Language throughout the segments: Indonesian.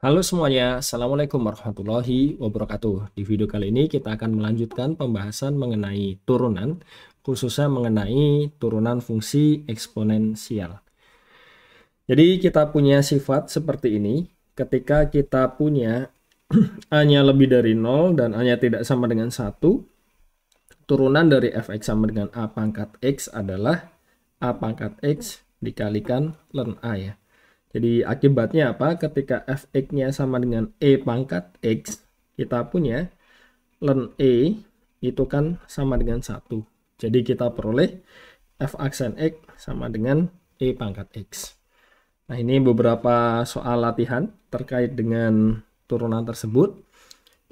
Halo semuanya, Assalamualaikum warahmatullahi wabarakatuh. Di video kali ini kita akan melanjutkan pembahasan mengenai turunan, khususnya mengenai turunan fungsi eksponensial. Jadi kita punya sifat seperti ini, ketika kita punya A-nya lebih dari 0 dan A-nya tidak sama dengan 1, turunan dari fx sama dengan A pangkat X adalah A pangkat X dikalikan ln A ya. Jadi akibatnya apa? Ketika fx-nya sama dengan E pangkat X, kita punya ln E itu kan sama dengan 1. Jadi kita peroleh f aksen X sama dengan E pangkat X. Nah, ini beberapa soal latihan terkait dengan turunan tersebut.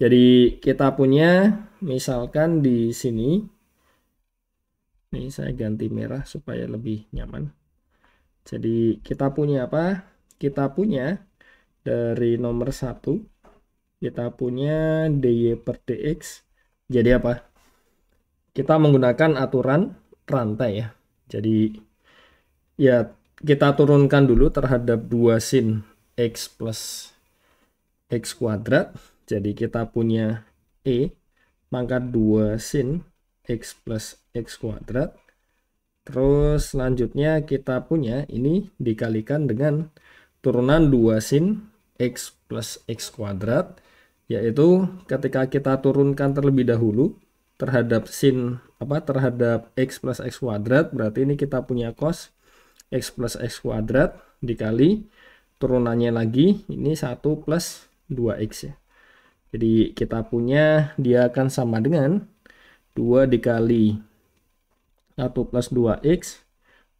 Jadi kita punya, misalkan di sini, ini saya ganti merah supaya lebih nyaman. Jadi kita punya apa? Kita punya dari nomor 1, kita punya dy per dx. Jadi apa? Kita menggunakan aturan rantai ya. Jadi ya kita turunkan dulu terhadap 2 sin x plus x kuadrat. Jadi kita punya E pangkat 2 sin x plus x kuadrat. Terus selanjutnya kita punya ini dikalikan dengan turunan 2 sin x plus x kuadrat, yaitu ketika kita turunkan terlebih dahulu terhadap terhadap x plus x kuadrat, berarti ini kita punya cos x plus x kuadrat dikali turunannya lagi ini 1 plus 2x ya. Jadi kita punya dia akan sama dengan 2 dikali 1 plus 2x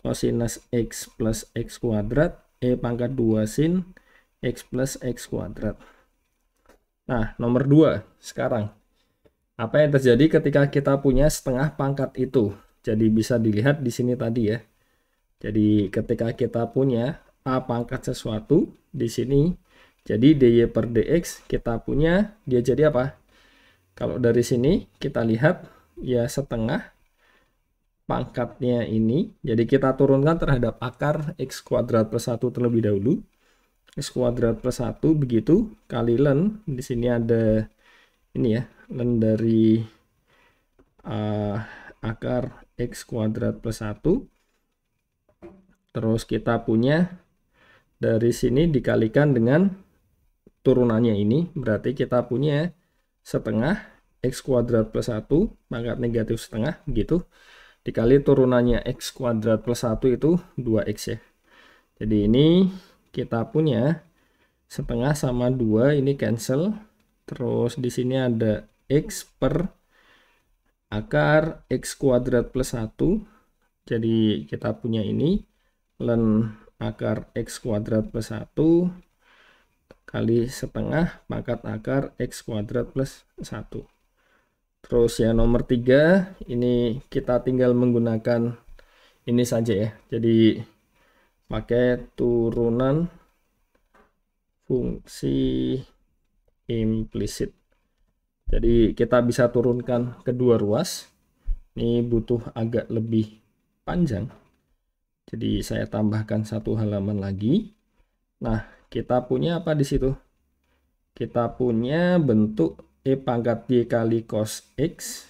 kosinus x plus x kuadrat E pangkat 2 sin x plus x kuadrat. Nah, nomor 2 sekarang. Apa yang terjadi ketika kita punya setengah pangkat itu? Jadi bisa dilihat di sini tadi ya. Jadi ketika kita punya A pangkat sesuatu di sini, jadi dy per dx kita punya dia jadi apa? Kalau dari sini kita lihat ya setengah pangkatnya ini, jadi kita turunkan terhadap akar x kuadrat plus 1 terlebih dahulu. X kuadrat plus 1 begitu kali ln, di sini ada ini ya, ln dari akar x kuadrat plus 1. Terus kita punya dari sini dikalikan dengan turunannya ini, berarti kita punya setengah x kuadrat plus 1 pangkat negatif setengah begitu dikali turunannya x kuadrat plus 1 itu 2x ya. Jadi ini kita punya setengah sama 2 ini cancel. Terus di sini ada x per akar x kuadrat plus 1. Jadi kita punya ini ln akar x kuadrat plus 1 kali setengah pangkat akar x kuadrat plus 1. Terus ya nomor 3 ini kita tinggal menggunakan ini saja ya. Jadi pakai turunan fungsi implisit. Jadi kita bisa turunkan kedua ruas. Ini butuh agak lebih panjang. Jadi saya tambahkan satu halaman lagi. Nah, kita punya apa di situ? Kita punya bentuk E pangkat Y kali cos X.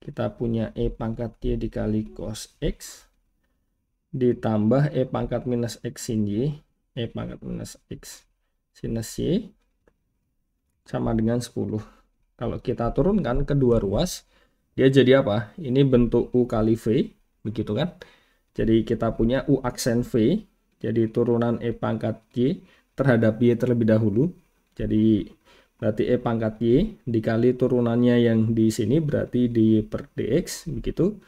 Kita punya E pangkat Y dikali cos X. Ditambah E pangkat minus X sin Y. E pangkat minus X sinus Y sama dengan 10. Kalau kita turunkan kedua ruas, dia jadi apa? Ini bentuk U kali V, begitu kan? Jadi kita punya U aksen V, jadi turunan E pangkat Y terhadap Y terlebih dahulu. Jadi berarti E pangkat Y dikali turunannya yang di sini berarti dy per dx, begitu.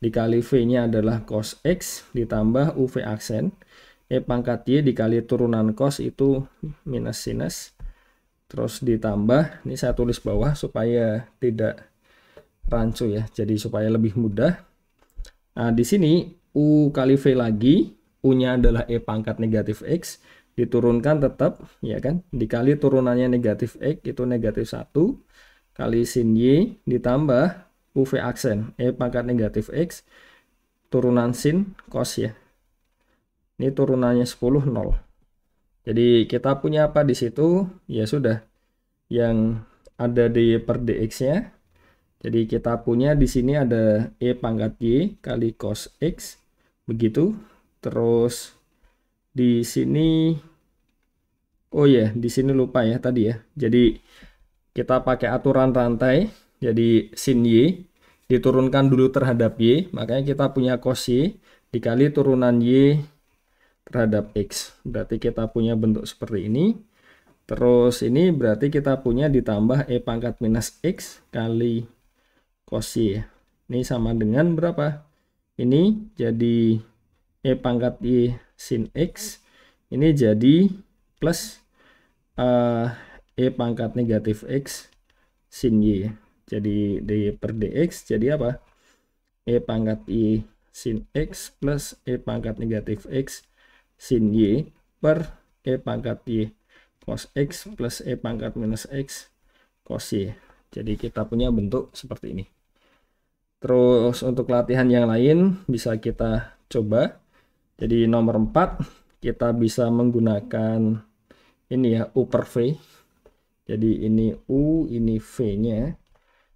Dikali V-nya adalah cos X ditambah UV aksen. E pangkat Y dikali turunan cos itu minus sinus. Terus ditambah, ini saya tulis bawah supaya tidak rancu ya, jadi supaya lebih mudah. Nah, di sini U kali V lagi, U-nya adalah E pangkat negatif X, diturunkan tetap, ya kan, dikali turunannya negatif X, itu negatif 1, kali sin Y, ditambah UV aksen, E pangkat negatif X, turunan sin cos ya. Ini turunannya 10, 0. Jadi kita punya apa di situ? Ya sudah, yang ada di per dx-nya. Jadi kita punya di sini ada e pangkat y kali cos x, begitu. Terus di sini, oh ya, di sini lupa ya tadi ya. Jadi kita pakai aturan rantai. Jadi sin y diturunkan dulu terhadap y, makanya kita punya cos y dikali turunan y terhadap x. Berarti kita punya bentuk seperti ini. Terus ini berarti kita punya ditambah e pangkat minus x kali cos y. Ini sama dengan berapa? Ini jadi e pangkat y sin x. Ini jadi plus e pangkat negatif x sin y. Jadi d per dx jadi apa? E pangkat y sin x plus e pangkat negatif x sin y per e pangkat y cos x plus e pangkat minus x cos y. Jadi kita punya bentuk seperti ini. Terus untuk latihan yang lain bisa kita coba. Jadi nomor 4 kita bisa menggunakan ini ya, U per V. Jadi ini U, ini V-nya.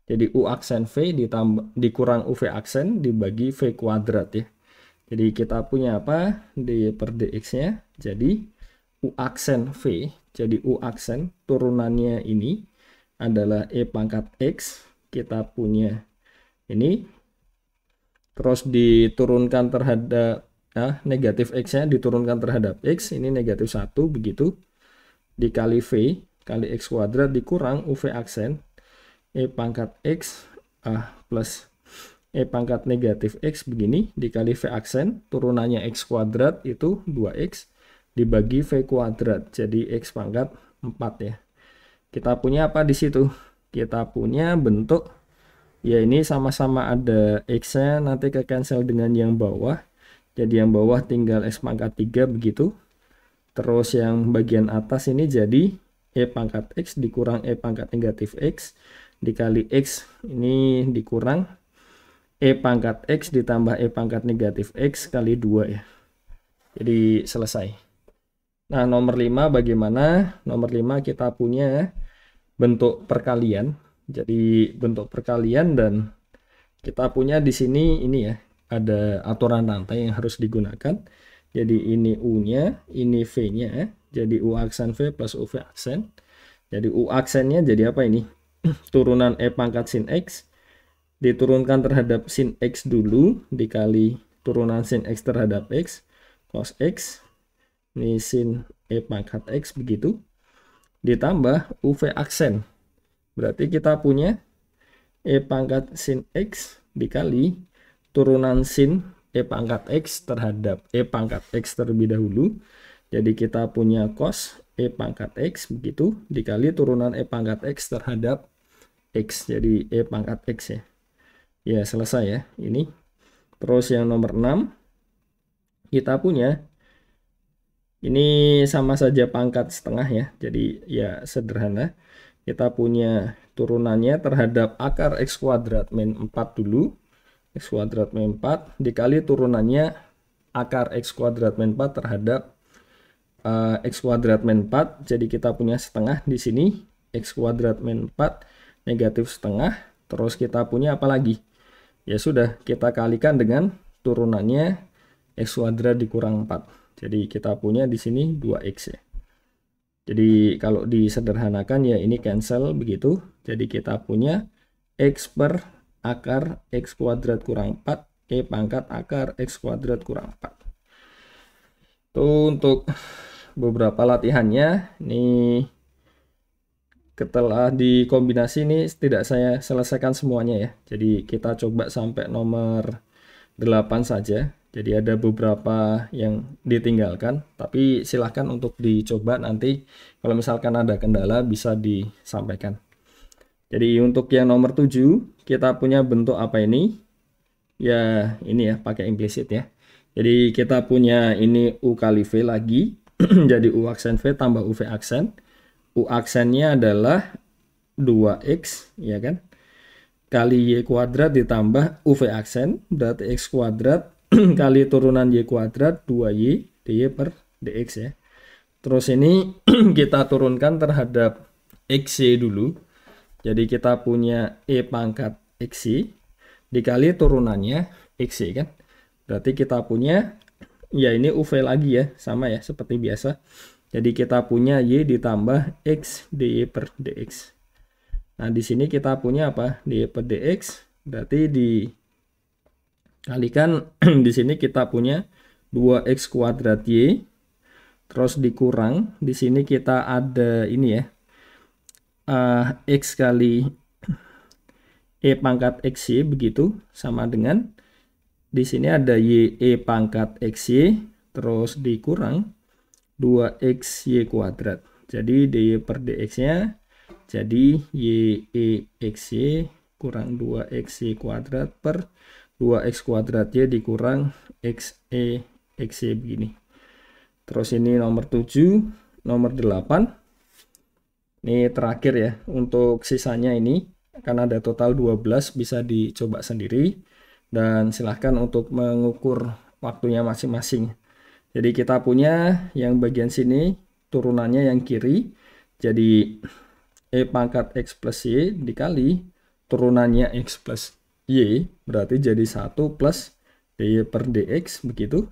Jadi U aksen V ditambah dikurang UV aksen dibagi V kuadrat ya. Jadi kita punya apa? D per dx-nya. Jadi U aksen V. Jadi U aksen turunannya ini adalah E pangkat X. Kita punya ini. Terus diturunkan terhadap negatif X-nya diturunkan terhadap X. Ini negatif 1 begitu. Dikali V kali X kuadrat dikurang UV aksen. E pangkat X plus E pangkat negatif X begini dikali V aksen, turunannya X kuadrat itu 2X dibagi V kuadrat, jadi X pangkat 4 ya. Kita punya apa di situ? Kita punya bentuk, ya ini sama-sama ada X-nya, nanti ke cancel dengan yang bawah, jadi yang bawah tinggal X pangkat 3 begitu. Terus yang bagian atas ini jadi E pangkat X dikurang E pangkat negatif X dikali X, ini dikurang E pangkat X ditambah E pangkat negatif X kali 2 ya. Jadi selesai. Nah nomor 5 bagaimana? Nomor 5 kita punya bentuk perkalian. Jadi bentuk perkalian dan kita punya di sini ini ya. Ada aturan rantai yang harus digunakan. Jadi ini U-nya, ini V-nya. Jadi U aksen V plus UV aksen. Jadi U aksennya jadi apa ini? Turunan E pangkat sin X diturunkan terhadap sin X dulu dikali turunan sin X terhadap X cos X, ini sin E pangkat X begitu, ditambah UV aksen, berarti kita punya E pangkat sin X dikali turunan sin E pangkat X terhadap E pangkat X terlebih dahulu, jadi kita punya cos E pangkat X begitu dikali turunan E pangkat X terhadap X, jadi E pangkat X ya. Ya selesai ya ini. Terus yang nomor 6 kita punya ini sama saja pangkat setengah ya, jadi ya sederhana. Kita punya turunannya terhadap akar X kuadrat min 4 dulu, X kuadrat min 4 dikali turunannya akar X kuadrat min 4 terhadap X kuadrat min 4, jadi kita punya setengah di sini, X kuadrat min 4 negatif setengah. Terus kita punya apa lagi? Ya sudah, kita kalikan dengan turunannya X kuadrat dikurang 4. Jadi kita punya di sini 2X ya. Jadi kalau disederhanakan ya ini cancel begitu. Jadi kita punya X per akar X kuadrat kurang 4, E pangkat akar X kuadrat kurang 4. Itu untuk beberapa latihannya. Ini setelah dikombinasi ini tidak saya selesaikan semuanya ya. Jadi kita coba sampai nomor 8 saja. Jadi ada beberapa yang ditinggalkan, tapi silahkan untuk dicoba nanti kalau misalkan ada kendala bisa disampaikan. Jadi untuk yang nomor 7 kita punya bentuk apa ini? Ya ini ya pakai implisit ya. Jadi kita punya ini U kali V lagi. Jadi U aksen V tambah UV aksen. U aksennya adalah 2X ya kan, kali Y kuadrat ditambah UV aksen, berarti X kuadrat kali turunan Y kuadrat 2Y dy per dx ya, Terus ini kita turunkan terhadap XY dulu. Jadi kita punya E pangkat XY dikali turunannya XY kan. Berarti kita punya, ya ini UV lagi ya, sama ya seperti biasa. Jadi kita punya Y ditambah X dy per dx. Nah di sini kita punya apa? Dy per dx, berarti dikalikan di sini kita punya 2x kuadrat Y. Terus dikurang, di sini kita ada ini ya, X kali E pangkat XY begitu, sama dengan di sini ada Y E pangkat XY, terus dikurang 2XY kuadrat. Jadi dy per dx-nya jadi Y E XY kurang 2XY kuadrat per 2x kuadrat Y dikurang XE XY begini. Terus ini nomor 7, nomor 8. Ini terakhir ya. Untuk sisanya ini, karena ada total 12, bisa dicoba sendiri. Dan silahkan untuk mengukur waktunya masing-masing. Jadi kita punya yang bagian sini, turunannya yang kiri. Jadi E pangkat X plus Y dikali turunannya X plus Y. Berarti jadi 1 plus dy per dx begitu.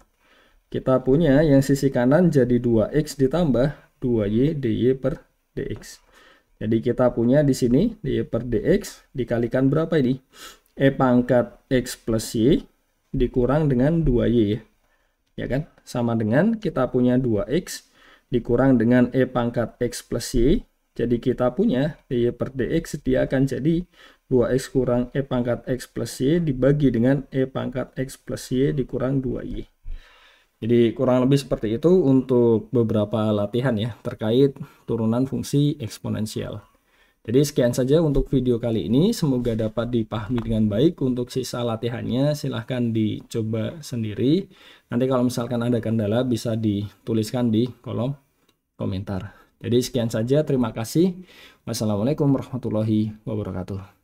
Kita punya yang sisi kanan jadi 2x ditambah 2y dy per dx. Jadi kita punya di sini dy per dx dikalikan berapa ini? E pangkat x plus y dikurang dengan 2y ya. Ya kan? Sama dengan kita punya 2x dikurang dengan E pangkat x plus y. Jadi kita punya dy per dx dia akan jadi 2x kurang E pangkat x plus y dibagi dengan E pangkat x plus y dikurang 2y. Jadi kurang lebih seperti itu untuk beberapa latihan ya terkait turunan fungsi eksponensial. Jadi sekian saja untuk video kali ini, semoga dapat dipahami dengan baik. Untuk sisa latihannya silahkan dicoba sendiri. Nanti kalau misalkan ada kendala bisa dituliskan di kolom komentar. Jadi sekian saja, terima kasih. Wassalamualaikum warahmatullahi wabarakatuh.